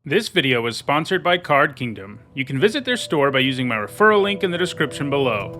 This video is sponsored by Card Kingdom. You can visit their store by using my referral link in the description below.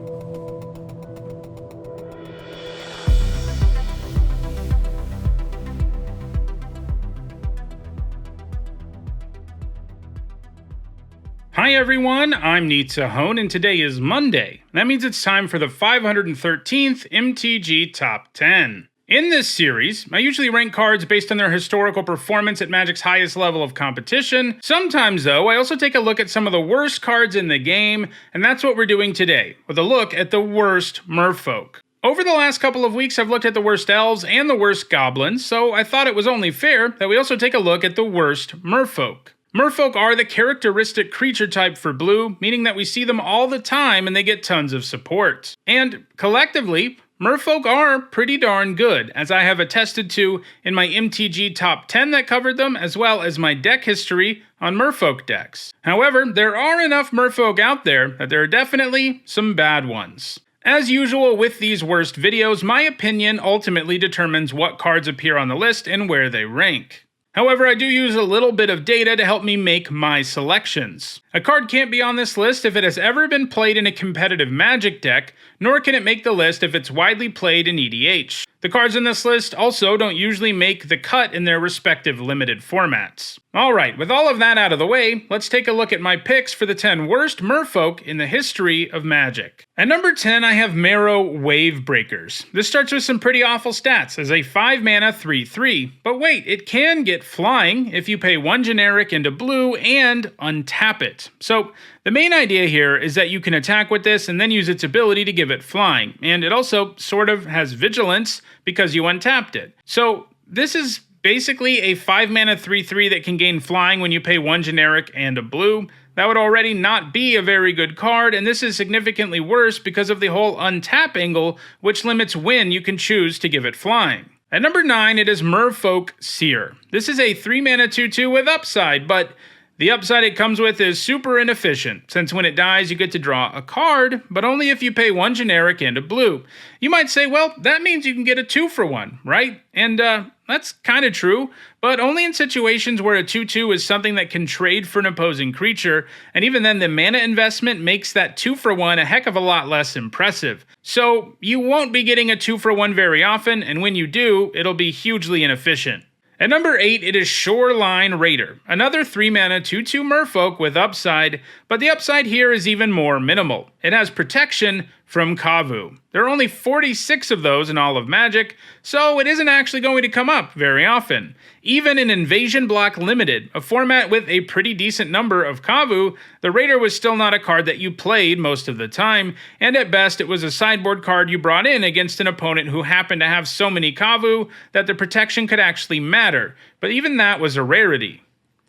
Hi everyone, I'm Nitsahone, and today is Monday. That means it's time for the 513th MTG Top 10. In this series, I usually rank cards based on their historical performance at Magic's highest level of competition. Sometimes, though, I also take a look at some of the worst cards in the game, and that's what we're doing today, with a look at the worst Merfolk. Over the last couple of weeks, I've looked at the worst elves and the worst goblins, so I thought it was only fair that we also take a look at the worst Merfolk. Merfolk are the characteristic creature type for blue, meaning that we see them all the time and they get tons of support. And collectively, Merfolk are pretty darn good, as I have attested to in my MTG Top 10 that covered them, as well as my deck history on Merfolk decks. However, there are enough Merfolk out there that there are definitely some bad ones. As usual with these worst videos, my opinion ultimately determines what cards appear on the list and where they rank. However, I do use a little bit of data to help me make my selections. A card can't be on this list if it has ever been played in a competitive Magic deck, nor can it make the list if it's widely played in EDH. The cards in this list also don't usually make the cut in their respective limited formats. Alright, with all of that out of the way, let's take a look at my picks for the 10 worst Merfolk in the history of Magic. At number 10, I have Marrow Wavebreakers. This starts with some pretty awful stats as a 5-mana 3/3, but wait, it can get flying if you pay 1 generic into blue and untap it. So the main idea here is that you can attack with this and then use its ability to give it flying, and it also sort of has vigilance because you untapped it. So this is basically a 5-mana 3/3 that can gain flying when you pay 1 generic and a blue. That would already not be a very good card, and this is significantly worse because of the whole untap angle, which limits when you can choose to give it flying. At number 9, it is Merfolk Seer. This is a 3-mana 2/2 with upside, but the upside it comes with is super inefficient, since when it dies you get to draw a card, but only if you pay 1 generic and a blue. You might say, well, that means you can get a 2-for-1, right? And that's kind of true, but only in situations where a 2/2 is something that can trade for an opposing creature, and even then the mana investment makes that 2-for-1 a heck of a lot less impressive. So you won't be getting a 2-for-1 very often, and when you do, it'll be hugely inefficient. At number 8, it is Shoreline Raider, another 3-mana 2/2 Merfolk with upside, but the upside here is even more minimal. It has protection from Kavu. There are only 46 of those in all of Magic, so it isn't actually going to come up very often. Even in Invasion Block Limited, a format with a pretty decent number of Kavu, the Raider was still not a card that you played most of the time, and at best it was a sideboard card you brought in against an opponent who happened to have so many Kavu that the protection could actually matter, but even that was a rarity.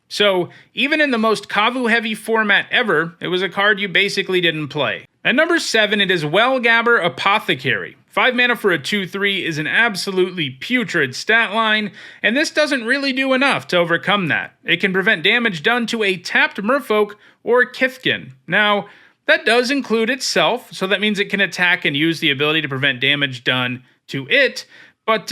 So, even in the most Kavu-heavy format ever, it was a card you basically didn't play. At number 7, it is Gabriel Apothecary. 5 mana for a 2/3 is an absolutely putrid stat line, and this doesn't really do enough to overcome that. It can prevent damage done to a tapped Merfolk or Kithkin. Now, that does include itself, so that means it can attack and use the ability to prevent damage done to it, but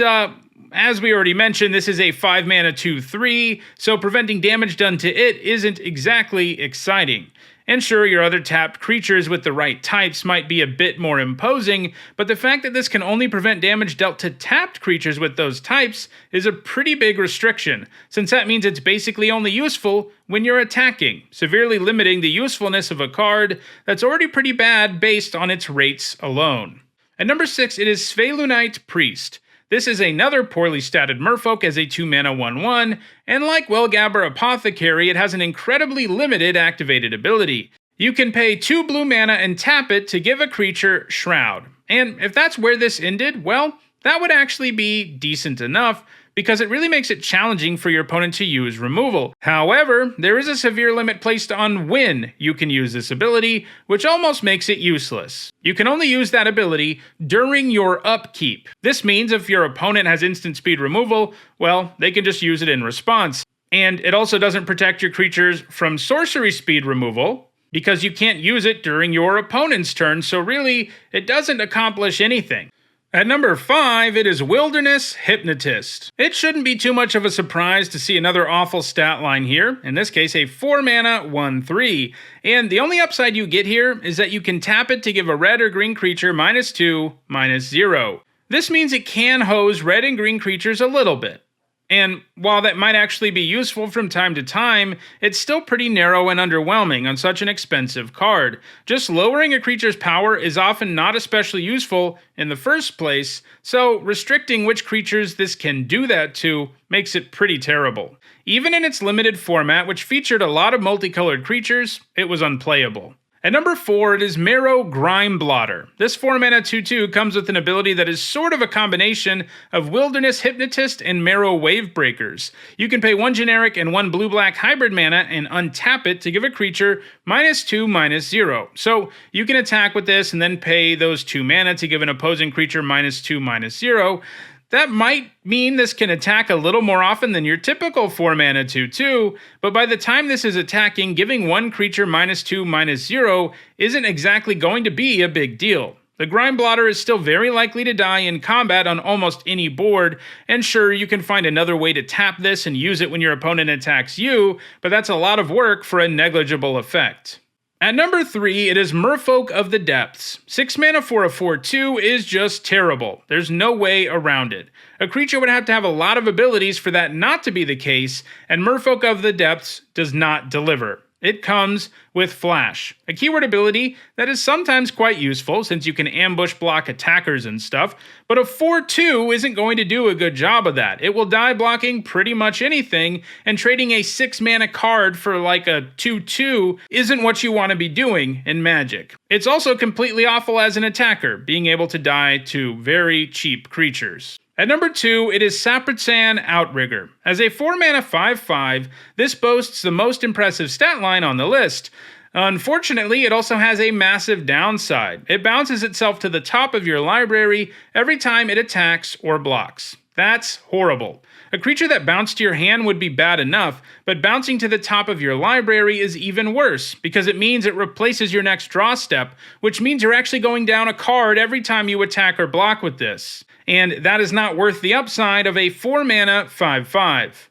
as we already mentioned, this is a 5-mana 2/3, so preventing damage done to it isn't exactly exciting. And sure, your other tapped creatures with the right types might be a bit more imposing, but the fact that this can only prevent damage dealt to tapped creatures with those types is a pretty big restriction, since that means it's basically only useful when you're attacking, severely limiting the usefulness of a card that's already pretty bad based on its rates alone. At number 6, it is Veloonite Priest. This is another poorly statted Merfolk as a 2-mana 1/1, and like Gabriel Apothecary, it has an incredibly limited activated ability. You can pay 2 blue mana and tap it to give a creature Shroud. And if that's where this ended, well, that would actually be decent enough, because it really makes it challenging for your opponent to use removal. However, there is a severe limit placed on when you can use this ability, which almost makes it useless. You can only use that ability during your upkeep. This means if your opponent has instant speed removal, well, they can just use it in response. And it also doesn't protect your creatures from sorcery speed removal, because you can't use it during your opponent's turn, so really, it doesn't accomplish anything. At number 5, it is Wilderness Hypnotist. It shouldn't be too much of a surprise to see another awful stat line here, in this case a 4-mana 1/3, and the only upside you get here is that you can tap it to give a red or green creature -2/-0. This means it can hose red and green creatures a little bit. And while that might actually be useful from time to time, it's still pretty narrow and underwhelming on such an expensive card. Just lowering a creature's power is often not especially useful in the first place, so restricting which creatures this can do that to makes it pretty terrible. Even in its limited format, which featured a lot of multicolored creatures, it was unplayable. At number 4, it is Marrow Grime Blotter. This 4-mana 2/2 comes with an ability that is sort of a combination of Wilderness Hypnotist and Marrow Wavebreakers. You can pay 1 generic and 1 blue-black hybrid mana and untap it to give a creature -2/-0. So you can attack with this and then pay those 2 mana to give an opposing creature -2/-0. That might mean this can attack a little more often than your typical 4-mana 2/2, but by the time this is attacking, giving one creature -2/-0 isn't exactly going to be a big deal. The Grime Blotter is still very likely to die in combat on almost any board, and sure, you can find another way to tap this and use it when your opponent attacks you, but that's a lot of work for a negligible effect. At number 3, it is Merfolk of the Depths. 6 mana for a 4/2 is just terrible. There's no way around it. A creature would have to have a lot of abilities for that not to be the case, and Merfolk of the Depths does not deliver. It comes with Flash, a keyword ability that is sometimes quite useful since you can ambush block attackers and stuff, but a 4/2 isn't going to do a good job of that. It will die blocking pretty much anything, and trading a 6-mana card for like a 2/2 isn't what you want to be doing in Magic. It's also completely awful as an attacker, being able to die to very cheap creatures. At number 2, it is Sapritsan Outrigger. As a 4-mana 5/5, this boasts the most impressive stat line on the list. Unfortunately, it also has a massive downside. It bounces itself to the top of your library every time it attacks or blocks. That's horrible. A creature that bounced to your hand would be bad enough, but bouncing to the top of your library is even worse, because it means it replaces your next draw step, which means you're actually going down a card every time you attack or block with this. And that is not worth the upside of a 4-mana 5/5.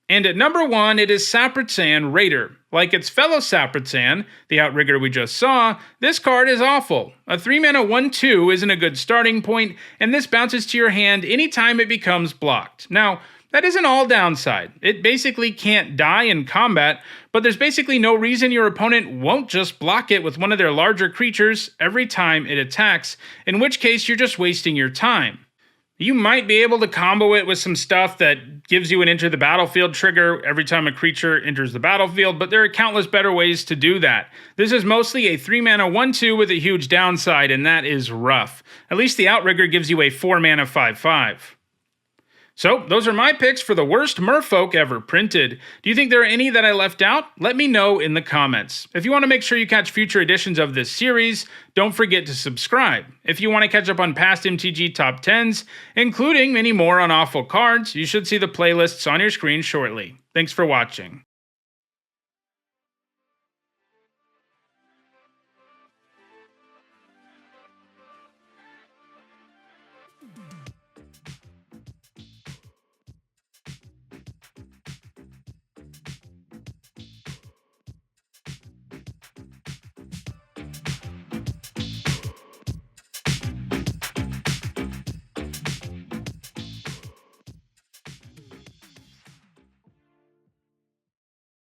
And at number 1, it is Sapritsan Raider. Like its fellow Sapritsan, the Outrigger we just saw, this card is awful. A 3-mana 1/2 isn't a good starting point, and this bounces to your hand anytime it becomes blocked. Now, that isn't all downside. It basically can't die in combat, but there's basically no reason your opponent won't just block it with one of their larger creatures every time it attacks, in which case you're just wasting your time. You might be able to combo it with some stuff that gives you an enter the battlefield trigger every time a creature enters the battlefield, but there are countless better ways to do that. This is mostly a 3-mana 1/2 with a huge downside, and that is rough. At least the Outrigger gives you a 4-mana 5/5. So, those are my picks for the worst Merfolk ever printed. Do you think there are any that I left out? Let me know in the comments. If you want to make sure you catch future editions of this series, don't forget to subscribe. If you want to catch up on past MTG top 10s, including many more on awful cards, you should see the playlists on your screen shortly. Thanks for watching.